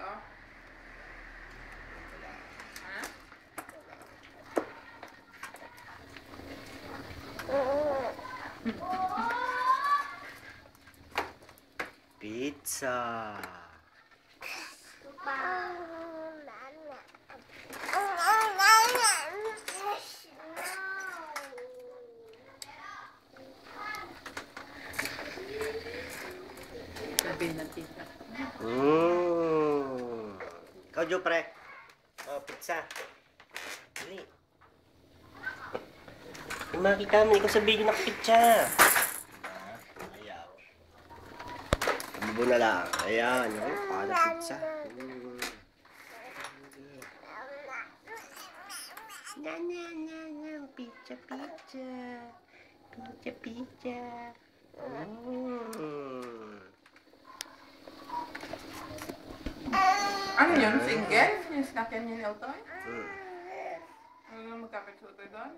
oh. Ha? Pizza. Sabihin na tita. Ikaw, Jo, pre. Oh, pizza. Dali. Kung makita mo, ikaw sabihin ng pizza. Ayaw. Kambo na lang. Ayan. Para pizza. Pizza, pizza. Pizza, pizza. Ano yun? Single? Yung sinakyan niya ni Otoy? Ano magkapit sa Otoy doon?